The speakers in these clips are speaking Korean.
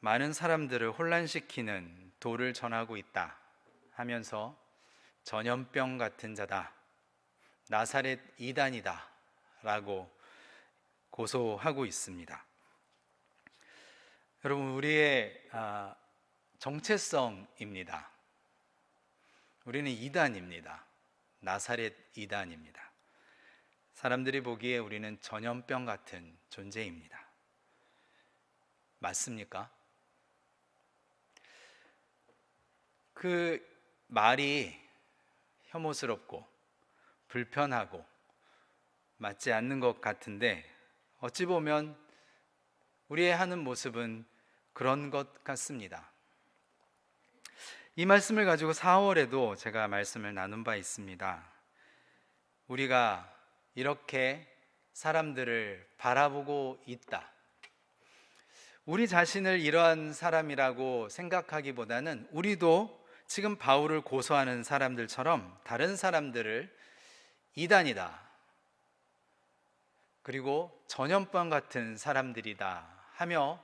많은 사람들을 혼란시키는 도를 전하고 있다 하면서 전염병 같은 자다, 나사렛 이단이다 라고 고소하고 있습니다. 여러분, 우리의 정체성입니다. 우리는 이단입니다. 나사렛 이단입니다. 사람들이 보기에 우리는 전염병 같은 존재입니다. 맞습니까? 그 말이 혐오스럽고 불편하고 맞지 않는 것 같은데, 어찌 보면 우리의 하는 모습은 그런 것 같습니다. 이 말씀을 가지고 4월에도 제가 말씀을 나눈 바 있습니다. 우리가 이렇게 사람들을 바라보고 있다. 우리 자신을 이러한 사람이라고 생각하기보다는 우리도 지금 바울을 고소하는 사람들처럼 다른 사람들을 이단이다, 그리고 전염병 같은 사람들이다 하며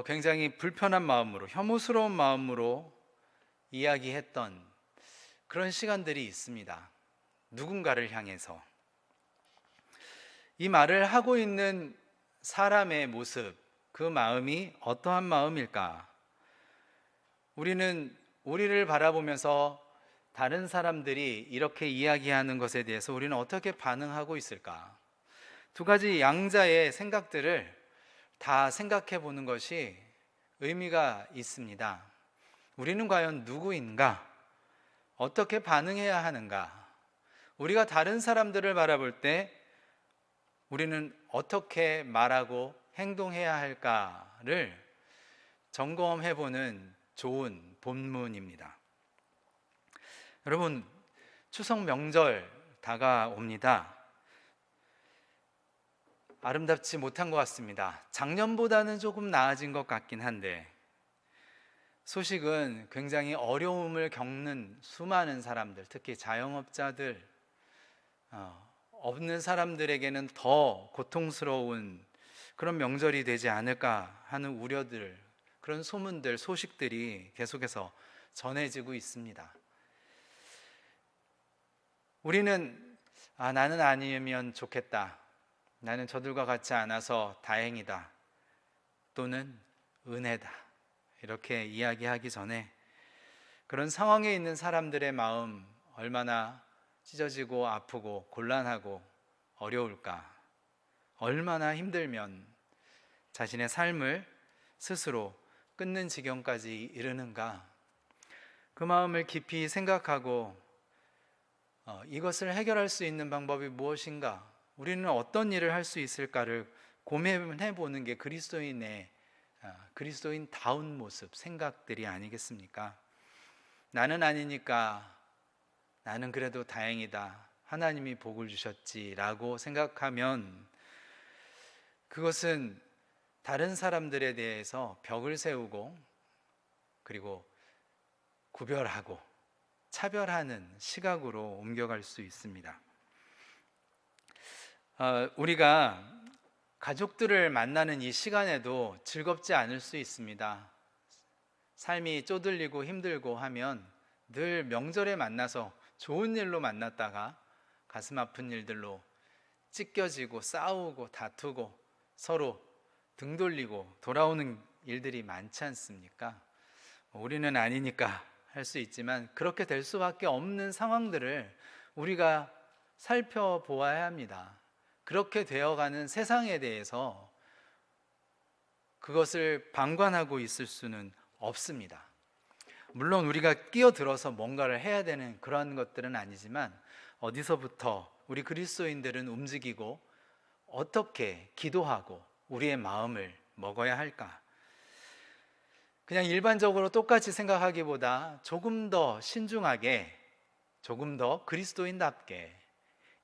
굉장히 불편한 마음으로, 혐오스러운 마음으로 이야기했던 그런 시간들이 있습니다. 누군가를 향해서. 이 말을 하고 있는 사람의 모습, 그 마음이 어떠한 마음일까? 우리는 우리를 바라보면서 다른 사람들이 이렇게 이야기하는 것에 대해서 우리는 어떻게 반응하고 있을까? 두 가지 양자의 생각들을 다 생각해 보는 것이 의미가 있습니다. 우리는 과연 누구인가? 어떻게 반응해야 하는가? 우리가 다른 사람들을 바라볼 때 우리는 어떻게 말하고 행동해야 할까를 점검해 보는 좋은 본문입니다. 여러분, 추석 명절 다가옵니다. 아름답지 못한 것 같습니다. 작년보다는 조금 나아진 것 같긴 한데, 소식은 굉장히 어려움을 겪는 수많은 사람들, 특히 자영업자들, 없는 사람들에게는 더 고통스러운 그런 명절이 되지 않을까 하는 우려들, 그런 소문들, 소식들이 계속해서 전해지고 있습니다. 우리는 나는 아니면 좋겠다, 나는 저들과 같지 않아서 다행이다, 또는 은혜다, 이렇게 이야기하기 전에 그런 상황에 있는 사람들의 마음 얼마나 찢어지고 아프고 곤란하고 어려울까, 얼마나 힘들면 자신의 삶을 스스로 끊는 지경까지 이르는가, 그 마음을 깊이 생각하고 이것을 해결할 수 있는 방법이 무엇인가, 우리는 어떤 일을 할 수 있을까를 고민해 보는 게 그리스도인다운 모습, 생각들이 아니겠습니까? 나는 아니니까 나는 그래도 다행이다, 하나님이 복을 주셨지라고 생각하면 그것은 다른 사람들에 대해서 벽을 세우고, 그리고 구별하고 차별하는 시각으로 옮겨갈 수 있습니다. 우리가 가족들을 만나는 이 시간에도 즐겁지 않을 수 있습니다. 삶이 쪼들리고 힘들고 하면 늘 명절에 만나서 좋은 일로 만났다가 가슴 아픈 일들로 찢겨지고 싸우고 다투고 서로 등 돌리고 돌아오는 일들이 많지 않습니까? 우리는 아니니까 할 수 있지만 그렇게 될 수밖에 없는 상황들을 우리가 살펴보아야 합니다. 그렇게 되어가는 세상에 대해서 그것을 방관하고 있을 수는 없습니다. 물론 우리가 끼어들어서 뭔가를 해야 되는 그런 것들은 아니지만 어디서부터 우리 그리스도인들은 움직이고 어떻게 기도하고 우리의 마음을 먹어야 할까? 그냥 일반적으로 똑같이 생각하기보다 조금 더 신중하게, 조금 더 그리스도인답게,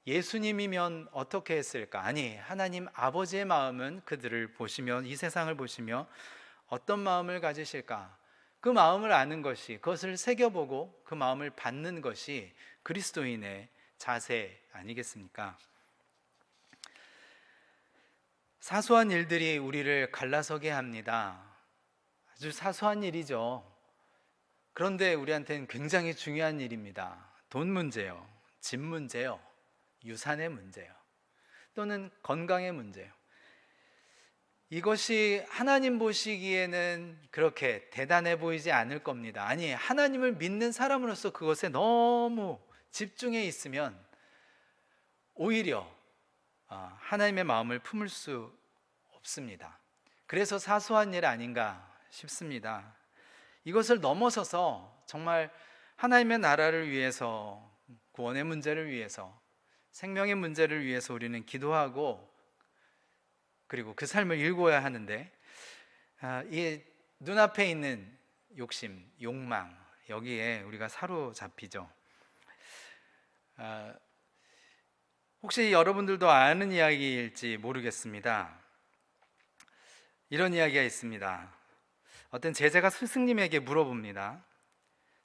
예수님이면 어떻게 했을까? 아니, 하나님 아버지의 마음은 그들을 보시며, 이 세상을 보시며 어떤 마음을 가지실까? 그 마음을 아는 것이, 그것을 새겨보고 그 마음을 받는 것이 그리스도인의 자세 아니겠습니까? 사소한 일들이 우리를 갈라서게 합니다. 아주 사소한 일이죠. 그런데 우리한테는 굉장히 중요한 일입니다. 돈 문제요, 집 문제요, 유산의 문제요, 또는 건강의 문제요. 이것이 하나님 보시기에는 그렇게 대단해 보이지 않을 겁니다. 아니, 하나님을 믿는 사람으로서 그것에 너무 집중해 있으면 오히려 하나님의 마음을 품을 수 없습니다. 그래서 사소한 일 아닌가 싶습니다. 이것을 넘어서서 정말 하나님의 나라를 위해서, 구원의 문제를 위해서, 생명의 문제를 위해서 우리는 기도하고 그리고 그 삶을 일궈야 하는데, 이 눈앞에 있는 욕심, 욕망, 여기에 우리가 사로잡히죠. 혹시 여러분들도 아는 이야기일지 모르겠습니다. 이런 이야기가 있습니다. 어떤 제자가 스승님에게 물어봅니다.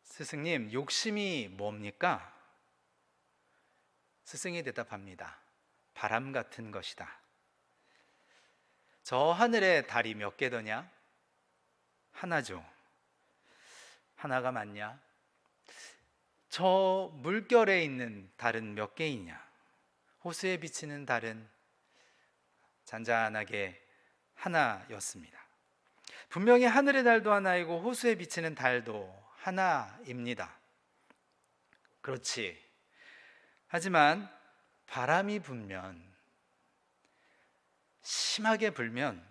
스승님, 욕심이 뭡니까? 스승이 대답합니다. 바람 같은 것이다. 저 하늘에 달이 몇 개더냐? 하나죠. 하나가 맞냐? 저 물결에 있는 달은 몇 개이냐? 호수에 비치는 달은 잔잔하게 하나였습니다. 분명히 하늘의 달도 하나이고 호수에 비치는 달도 하나입니다. 그렇지. 하지만 바람이 불면, 심하게 불면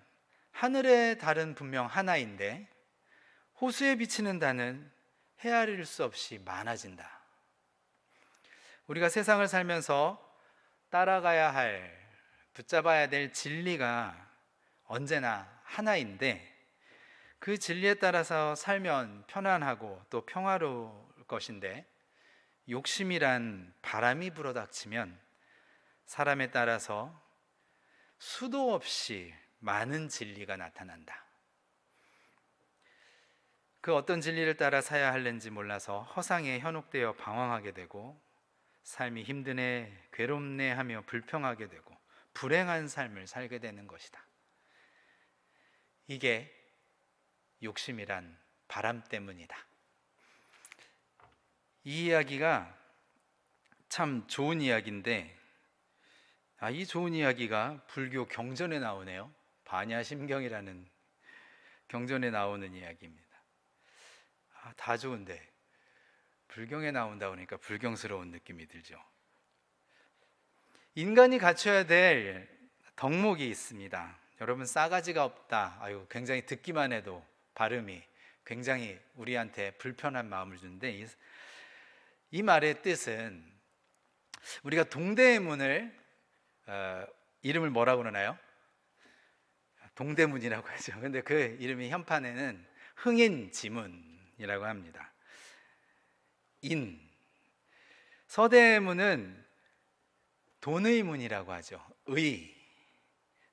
하늘의 달은 분명 하나인데 호수에 비치는 달은 헤아릴 수 없이 많아진다. 우리가 세상을 살면서 따라가야 할, 붙잡아야 될 진리가 언제나 하나인데 그 진리에 따라서 살면 편안하고 또 평화로울 것인데, 욕심이란 바람이 불어닥치면 사람에 따라서 수도 없이 많은 진리가 나타난다. 그 어떤 진리를 따라 사야 할는지 몰라서 허상에 현혹되어 방황하게 되고, 삶이 힘드네, 괴롭네 하며 불평하게 되고 불행한 삶을 살게 되는 것이다. 이게 욕심이란 바람 때문이다. 이 이야기가 참 좋은 이야기인데, 이 좋은 이야기가 불교 경전에 나오네요. 반야심경이라는 경전에 나오는 이야기입니다. 다 좋은데 불경에 나온다 보니까 불경스러운 느낌이 들죠. 인간이 갖춰야 될 덕목이 있습니다. 여러분, 싸가지가 없다. 굉장히 듣기만 해도 발음이 굉장히 우리한테 불편한 마음을 주는데, 이 말의 뜻은 우리가 동대문을 이름을 뭐라고 그러나요? 동대문이라고 하죠. 근데 그 이름이 현판에는 흥인지문이라고 합니다. 서대문은 돈의 문이라고 하죠.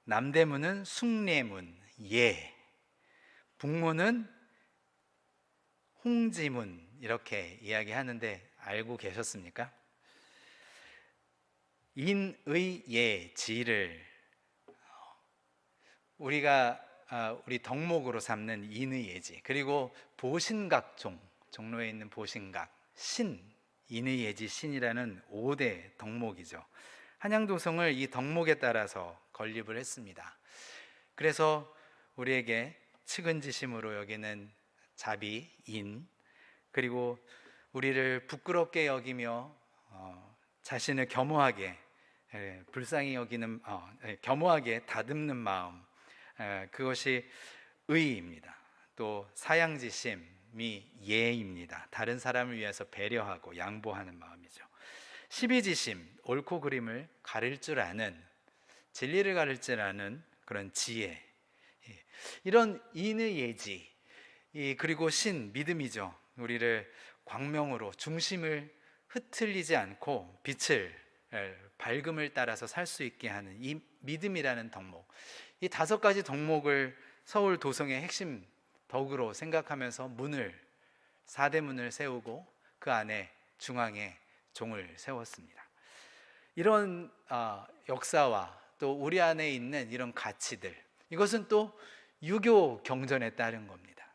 남대문은 숭례문, 북문은 홍지문, 이렇게 이야기하는데 알고 계셨습니까? 지를 우리가 우리 덕목으로 삼는 인의예지, 그리고 보신각종, 종로에 있는 보신각, 인의예지 신이라는 5대 덕목이죠. 한양도성을 이 덕목에 따라서 건립을 했습니다. 그래서 우리에게 측은지심으로 여기는 자비, 그리고 우리를 부끄럽게 여기며 자신을 겸허하게, 불쌍히 여기는, 겸허하게 다듬는 마음, 그것이 의입니다. 또 사양지심이 예입니다. 다른 사람을 위해서 배려하고 양보하는 마음이죠. 시비지심, 옳고 그름을 가릴 줄 아는, 진리를 가릴 줄 아는 그런 지혜, 이런 인의 예지, 그리고 믿음이죠. 우리를 광명으로, 중심을 흐트리지 않고 빛을, 밝음을 따라서 살 수 있게 하는 이 믿음이라는 덕목, 이 5가지 덕목을 서울 도성의 핵심 덕으로 생각하면서 사대문을 세우고 그 안에 중앙에 종을 세웠습니다. 이런 역사와 또 우리 안에 있는 이런 가치들, 이것은 또 유교 경전에 따른 겁니다.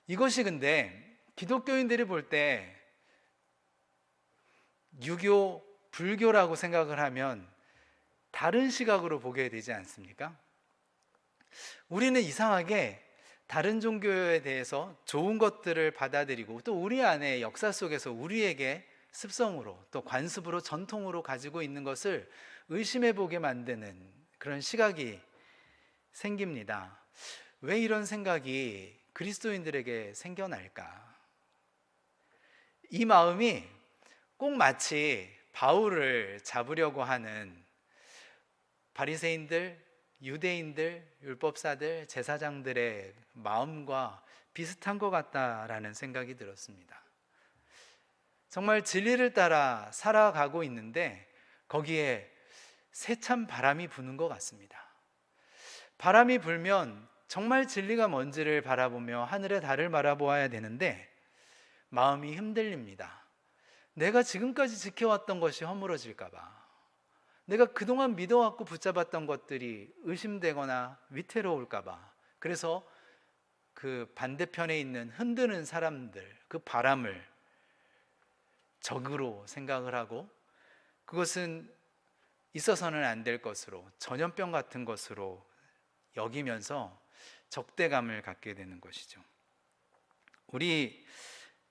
이것이 근데 기독교인들이 볼 때 유교, 불교라고 생각을 하면 다른 시각으로 보게 되지 않습니까? 우리는 이상하게 다른 종교에 대해서 좋은 것들을 받아들이고 또 우리 안에 역사 속에서 우리에게 습성으로 또 관습으로 전통으로 가지고 있는 것을 의심해 보게 만드는 그런 시각이 생깁니다. 왜 이런 생각이 그리스도인들에게 생겨날까? 이 마음이 꼭 마치 바울을 잡으려고 하는 바리새인들, 유대인들, 율법사들, 제사장들의 마음과 비슷한 것 같다라는 생각이 들었습니다. 정말 진리를 따라 살아가고 있는데 거기에 세찬 바람이 부는 것 같습니다. 바람이 불면 정말 진리가 뭔지를 바라보며 하늘의 달을 바라보아야 되는데 마음이 흔들립니다. 내가 지금까지 지켜왔던 것이 허물어질까 봐, 내가 그동안 믿어왔고 붙잡았던 것들이 의심되거나 위태로울까 봐, 그래서 그 반대편에 있는 흔드는 사람들, 그 바람을 적으로 생각을 하고 그것은 있어서는 안 될 것으로, 전염병 같은 것으로 여기면서 적대감을 갖게 되는 것이죠.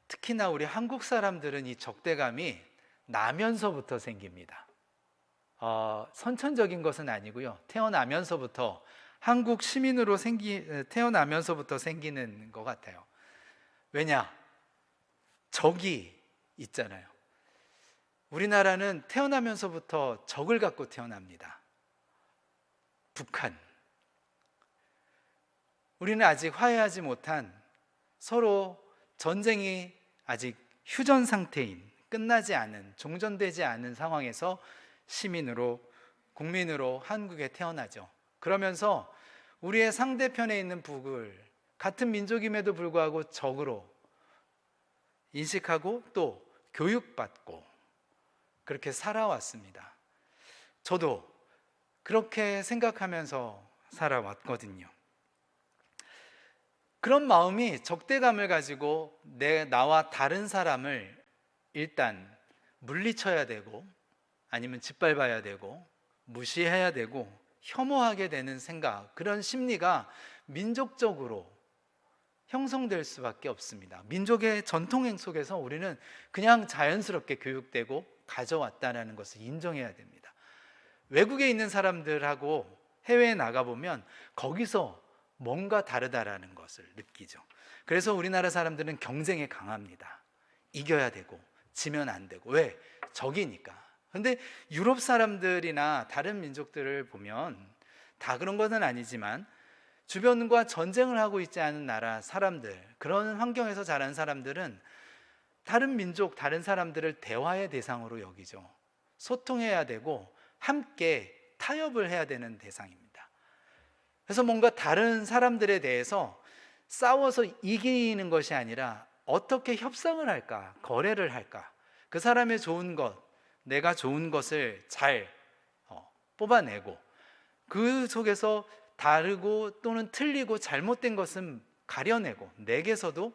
특히나 우리 한국 사람들은 이 적대감이 나면서부터 생깁니다. 선천적인 것은 아니고요. 태어나면서부터 한국 시민으로 태어나면서부터 생기는 것 같아요. 왜냐? 적이 있잖아요. 우리나라는 태어나면서부터 적을 갖고 태어납니다. 북한. 우리는 아직 화해하지 못한, 서로 전쟁이 아직 휴전 상태인, 끝나지 않은, 종전되지 않은 상황에서 시민으로, 국민으로 한국에 태어나죠. 그러면서 우리의 상대편에 있는 북을 같은 민족임에도 불구하고 적으로 인식하고 또 교육받고 그렇게 살아왔습니다. 저도 그렇게 생각하면서 살아왔거든요. 그런 마음이 적대감을 가지고 나와 다른 사람을 일단 물리쳐야 되고 아니면 짓밟아야 되고 무시해야 되고 혐오하게 되는 생각, 그런 심리가 민족적으로 형성될 수밖에 없습니다. 민족의 전통행 속에서 우리는 그냥 자연스럽게 교육되고 가져왔다는 것을 인정해야 됩니다. 외국에 있는 사람들하고 해외에 나가보면 거기서 뭔가 다르다라는 것을 느끼죠. 그래서 우리나라 사람들은 경쟁에 강합니다. 이겨야 되고 지면 안 되고. 왜? 적이니까. 근데 유럽 사람들이나 다른 민족들을 보면 다 그런 것은 아니지만 주변과 전쟁을 하고 있지 않은 나라 사람들, 그런 환경에서 자란 사람들은 다른 민족, 다른 사람들을 대화의 대상으로 여기죠. 소통해야 되고 함께 타협을 해야 되는 대상입니다. 그래서 뭔가 다른 사람들에 대해서 싸워서 이기는 것이 아니라 어떻게 협상을 할까, 거래를 할까, 그 사람의 좋은 것, 내가 좋은 것을 잘 뽑아내고 그 속에서 다르고 또는 틀리고 잘못된 것은 가려내고 내게서도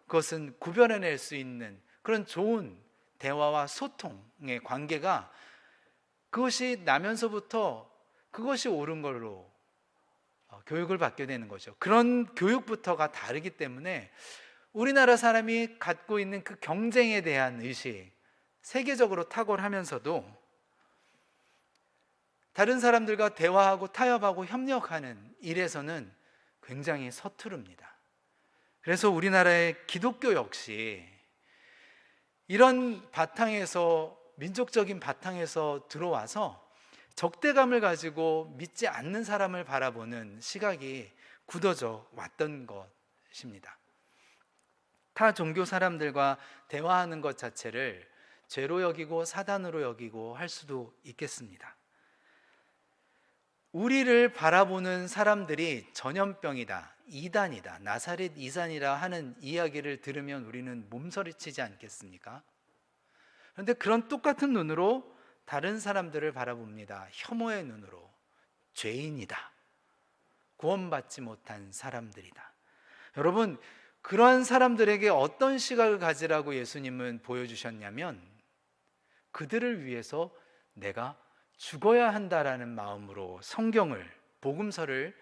그것은 구별해낼 수 있는 그런 좋은 대화와 소통의 관계가, 그것이 나면서부터 그것이 옳은 걸로 교육을 받게 되는 거죠. 그런 교육부터가 다르기 때문에 우리나라 사람이 갖고 있는 그 경쟁에 대한 의식, 세계적으로 탁월하면서도 다른 사람들과 대화하고 타협하고 협력하는 일에서는 굉장히 서투릅니다. 그래서 우리나라의 기독교 역시 이런 바탕에서, 민족적인 바탕에서 들어와서 적대감을 가지고 믿지 않는 사람을 바라보는 시각이 굳어져 왔던 것입니다. 타 종교 사람들과 대화하는 것 자체를 죄로 여기고 사단으로 여기고 할 수도 있겠습니다. 우리를 바라보는 사람들이 전염병이다, 이단이다, 나사렛 이단이라 하는 이야기를 들으면 우리는 몸서리치지 않겠습니까? 그런데 그런 똑같은 눈으로 다른 사람들을 바라봅니다. 혐오의 눈으로. 죄인이다. 구원받지 못한 사람들이다. 여러분, 그러한 사람들에게 어떤 시각을 가지라고 예수님은 보여주셨냐면, 그들을 위해서 내가 죽어야 한다라는 마음으로 성경을, 복음서를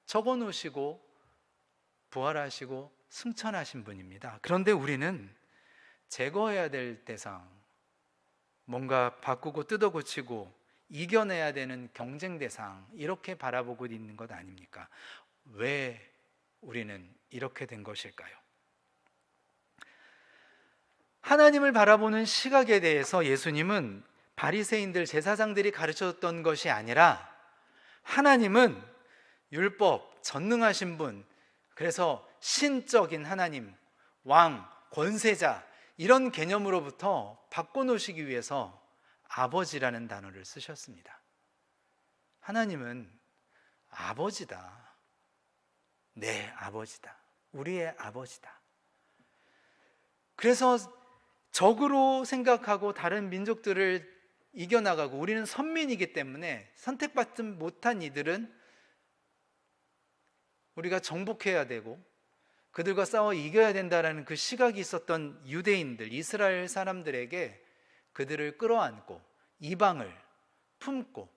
적어 놓으시고 부활하시고 승천하신 분입니다. 그런데 우리는 제거해야 될 대상, 뭔가 바꾸고 뜯어 고치고 이겨내야 되는 경쟁 대상, 이렇게 바라보고 있는 것 아닙니까? 왜 우리는 이렇게 된 것일까요? 하나님을 바라보는 시각에 대해서 예수님은 바리새인들, 제사장들이 가르쳤던 것이 아니라, 하나님은 율법, 전능하신 분, 그래서 신적인 하나님, 왕, 권세자, 이런 개념으로부터 바꿔놓으시기 위해서 아버지라는 단어를 쓰셨습니다. 하나님은 아버지다. 내 아버지다. 우리의 아버지다. 그래서 적으로 생각하고 다른 민족들을 이겨나가고, 우리는 선민이기 때문에 선택받지 못한 이들은 우리가 정복해야 되고 그들과 싸워 이겨야 된다라는 그 시각이 있었던 유대인들, 이스라엘 사람들에게 그들을 끌어안고 이방을 품고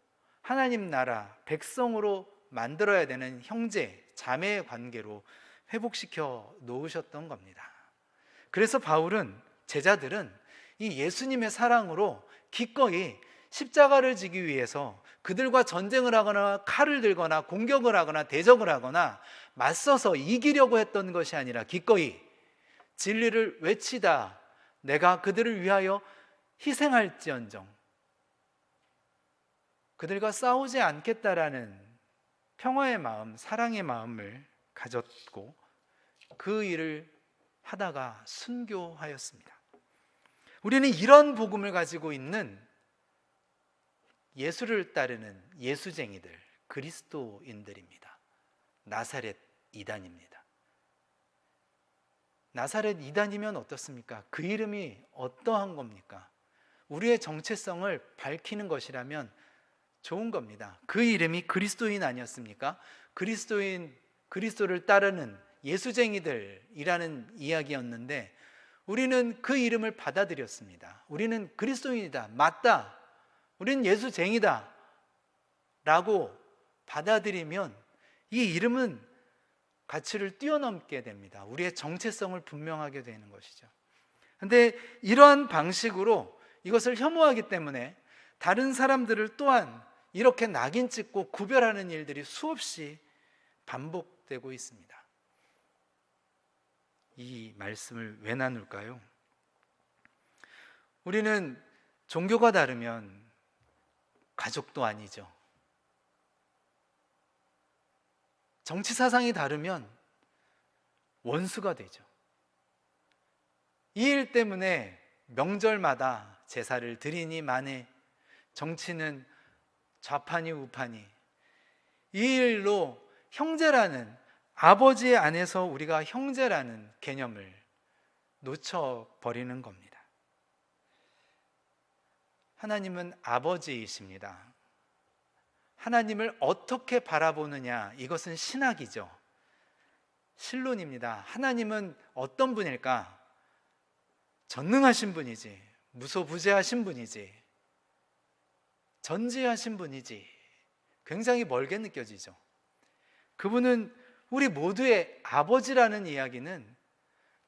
하나님 나라 백성으로 만들어야 되는 형제, 자매의 관계로 회복시켜 놓으셨던 겁니다. 그래서 바울은, 제자들은 이 예수님의 사랑으로 기꺼이 십자가를 지기 위해서 그들과 전쟁을 하거나 칼을 들거나 공격을 하거나 대적을 하거나 맞서서 이기려고 했던 것이 아니라, 기꺼이 진리를 외치다 내가 그들을 위하여 희생할지언정 그들과 싸우지 않겠다라는 평화의 마음, 사랑의 마음을 가졌고 그 일을 하다가 순교하였습니다. 우리는 이런 복음을 가지고 있는 예수를 따르는 예수쟁이들, 그리스도인들입니다. 나사렛 이단입니다. 나사렛 이단이면 어떻습니까? 그 이름이 어떠한 겁니까? 우리의 정체성을 밝히는 것이라면 좋은 겁니다. 그 이름이 그리스도인 아니었습니까? 그리스도를 따르는 예수쟁이들이라는 이야기였는데, 우리는 그 이름을 받아들였습니다. 우리는 그리스도인이다, 맞다, 우리는 예수쟁이다 라고 받아들이면 이 이름은 가치를 뛰어넘게 됩니다. 우리의 정체성을 분명하게 되는 것이죠. 그런데 이러한 방식으로 이것을 혐오하기 때문에 다른 사람들을 또한 이렇게 낙인 찍고 구별하는 일들이 수없이 반복되고 있습니다. 이 말씀을 왜 나눌까요? 우리는 종교가 다르면 가족도 아니죠. 정치 사상이 다르면 원수가 되죠. 이 일 때문에 명절마다 제사를 드리니 마네, 정치는 좌파니 우파니, 이 일로 형제라는, 아버지 안에서 우리가 형제라는 개념을 놓쳐버리는 겁니다. 하나님은 아버지이십니다. 하나님을 어떻게 바라보느냐, 이것은 신학이죠. 신론입니다. 하나님은 어떤 분일까? 전능하신 분이지, 무소부재하신 분이지, 전지하신 분이지, 굉장히 멀게 느껴지죠. 그분은 우리 모두의 아버지라는 이야기는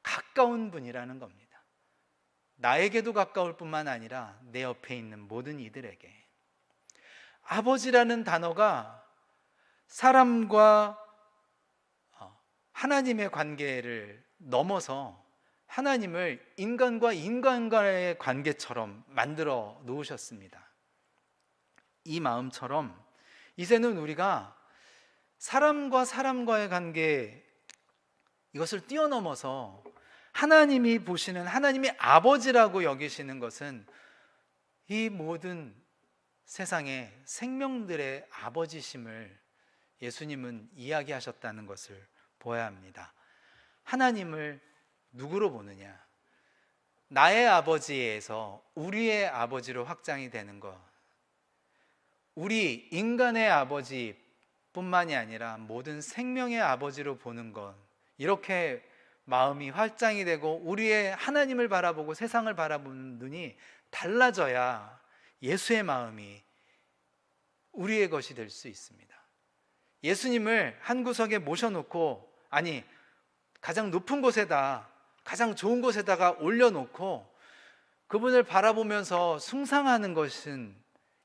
가까운 분이라는 겁니다. 나에게도 가까울 뿐만 아니라 내 옆에 있는 모든 이들에게. 아버지라는 단어가 사람과 하나님의 관계를 넘어서 하나님을 인간과 인간과의 관계처럼 만들어 놓으셨습니다. 이 마음처럼 이제는 우리가 사람과 사람과의 관계, 이것을 뛰어넘어서 하나님이 보시는, 하나님이 아버지라고 여기시는 것은 이 모든 세상의 생명들의 아버지심을 예수님은 이야기하셨다는 것을 보아야 합니다. 하나님을 누구로 보느냐? 나의 아버지에서 우리의 아버지로 확장이 되는 것, 우리 인간의 아버지뿐만이 아니라 모든 생명의 아버지로 보는 것, 이렇게 마음이 확장이 되고 우리의 하나님을 바라보고 세상을 바라보는 눈이 달라져야 예수의 마음이 우리의 것이 될 수 있습니다. 예수님을 한 구석에 모셔놓고, 아니 가장 높은 곳에다, 가장 좋은 곳에다가 올려놓고 그분을 바라보면서 숭상하는 것은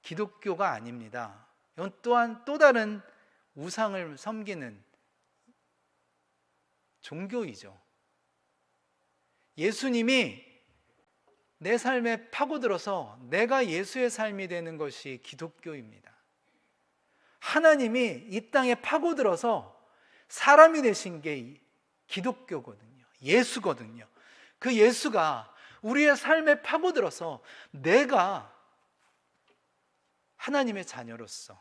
기독교가 아닙니다. 이건 또한 또 다른 우상을 섬기는 종교이죠. 예수님이 내 삶에 파고들어서 내가 예수의 삶이 되는 것이 기독교입니다. 하나님이 이 땅에 파고들어서 사람이 되신 게 기독교거든요. 예수거든요. 그 예수가 우리의 삶에 파고들어서 내가 하나님의 자녀로서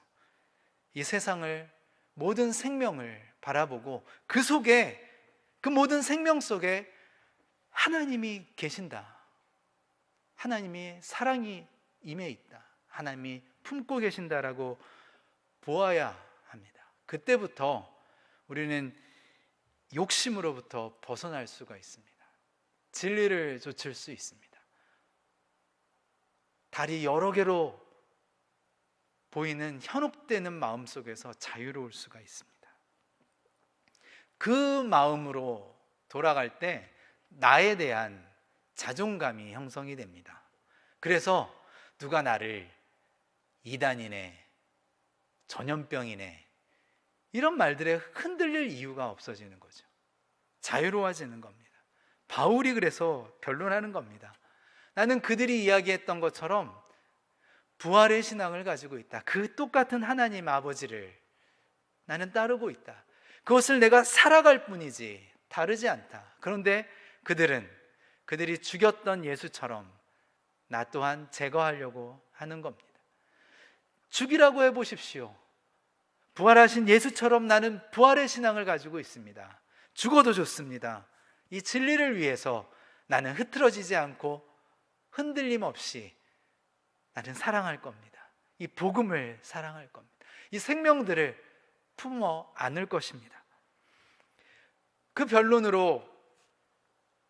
이 세상을, 모든 생명을 바라보고 그 속에, 그 모든 생명 속에 하나님이 계신다, 하나님의 사랑이 임해 있다, 하나님이 품고 계신다라고 보아야 합니다. 그때부터 우리는 욕심으로부터 벗어날 수가 있습니다. 진리를 좇을 수 있습니다. 달이 여러 개로 보이는 현혹되는 마음 속에서 자유로울 수가 있습니다. 그 마음으로 돌아갈 때 나에 대한 자존감이 형성이 됩니다. 그래서 누가 나를 이단이네, 전염병이네, 이런 말들에 흔들릴 이유가 없어지는 거죠. 자유로워지는 겁니다. 바울이 그래서 변론하는 겁니다. 나는 그들이 이야기했던 것처럼 부활의 신앙을 가지고 있다. 그 똑같은 하나님 아버지를 나는 따르고 있다. 그것을 내가 살아갈 뿐이지 다르지 않다. 그런데 그들이 죽였던 예수처럼 나 또한 제거하려고 하는 겁니다. 죽이라고 해보십시오. 부활하신 예수처럼 나는 부활의 신앙을 가지고 있습니다. 죽어도 좋습니다. 이 진리를 위해서 나는 흐트러지지 않고 흔들림 없이 나는 사랑할 겁니다. 이 복음을 사랑할 겁니다. 이 생명들을 품어 안을 것입니다. 그 변론으로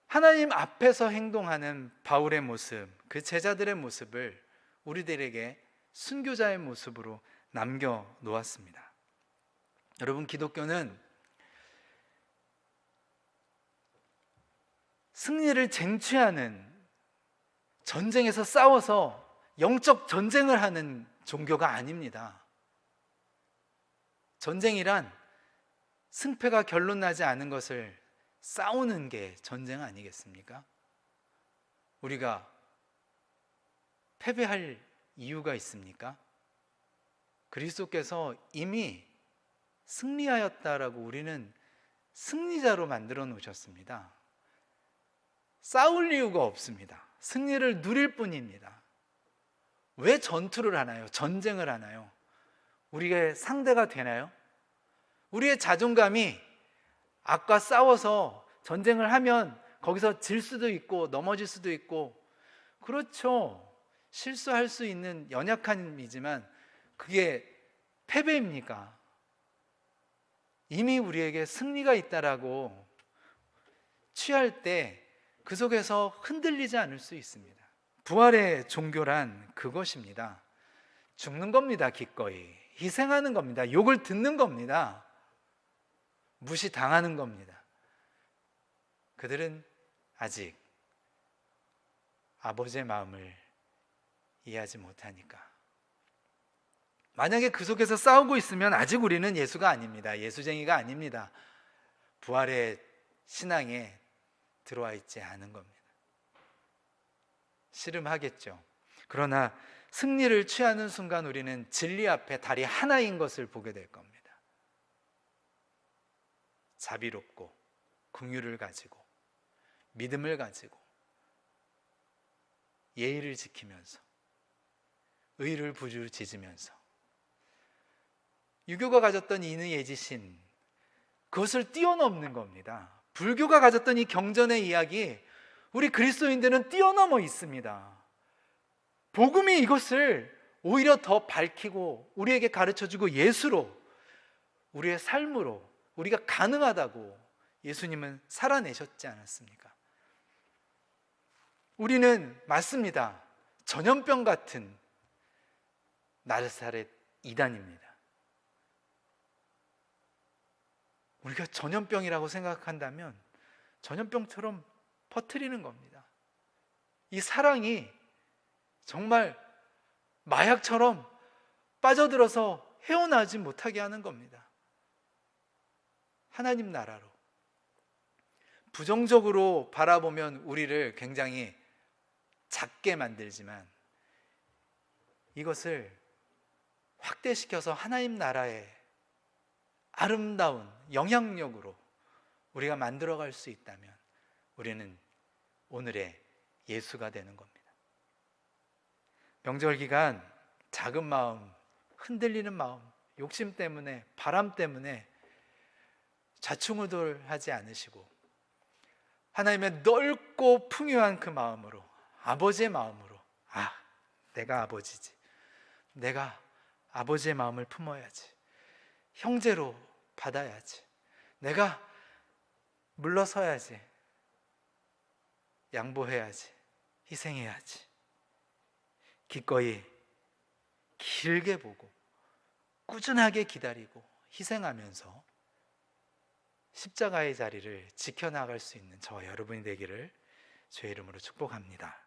하나님 앞에서 행동하는 바울의 모습, 그 제자들의 모습을 우리들에게 순교자의 모습으로 남겨놓았습니다. 여러분, 기독교는 승리를 쟁취하는, 전쟁에서 싸워서 영적 전쟁을 하는 종교가 아닙니다. 전쟁이란 승패가 결론나지 않은 것을 싸우는 게 전쟁 아니겠습니까? 우리가 패배할 이유가 있습니까? 그리스도께서 이미 승리하였다라고 우리는 승리자로 만들어 놓으셨습니다. 싸울 이유가 없습니다. 승리를 누릴 뿐입니다. 왜 전투를 하나요? 전쟁을 하나요? 우리의 상대가 되나요? 우리의 자존감이 악과 싸워서 전쟁을 하면 거기서 질 수도 있고 넘어질 수도 있고, 그렇죠. 실수할 수 있는 연약함이지만 그게 패배입니까? 이미 우리에게 승리가 있다라고 취할 때 그 속에서 흔들리지 않을 수 있습니다. 부활의 종교란 그것입니다. 죽는 겁니다. 기꺼이 희생하는 겁니다. 욕을 듣는 겁니다. 무시당하는 겁니다. 그들은 아직 아버지의 마음을 이해하지 못하니까. 만약에 그 속에서 싸우고 있으면 아직 우리는 예수가 아닙니다. 예수쟁이가 아닙니다. 부활의 신앙에 들어와 있지 않은 겁니다. 씨름하겠죠. 그러나 승리를 취하는 순간 우리는 진리 앞에 달이 하나인 것을 보게 될 겁니다. 자비롭고 긍휼을 가지고 믿음을 가지고 예의를 지키면서 의를 부르짖으면서 유교가 가졌던 인의 예지신, 그것을 뛰어넘는 겁니다. 불교가 가졌던 이 경전의 이야기, 우리 그리스도인들은 뛰어넘어 있습니다. 복음이 이것을 오히려 더 밝히고 우리에게 가르쳐주고 예수로, 우리의 삶으로 우리가 가능하다고 예수님은 살아내셨지 않았습니까? 우리는 맞습니다. 전염병 같은 나사렛 이단입니다. 우리가 전염병이라고 생각한다면 전염병처럼 퍼뜨리는 겁니다. 이 사랑이 정말 마약처럼 빠져들어서 헤어나지 못하게 하는 겁니다. 하나님 나라로 부정적으로 바라보면 우리를 굉장히 작게 만들지만 이것을 확대시켜서 하나님 나라의 아름다운 영향력으로 우리가 만들어갈 수 있다면 우리는 오늘의 예수가 되는 겁니다. 명절 기간 작은 마음, 흔들리는 마음, 욕심 때문에, 바람 때문에 좌충우돌하지 않으시고 하나님의 넓고 풍요한 그 마음으로, 아버지의 마음으로, 내가 아버지지, 내가 아버지의 마음을 품어야지, 형제로 받아야지, 내가 물러서야지, 양보해야지, 희생해야지, 기꺼이 길게 보고 꾸준하게 기다리고 희생하면서 십자가의 자리를 지켜나갈 수 있는 저와 여러분이 되기를 주의 이름으로 축복합니다.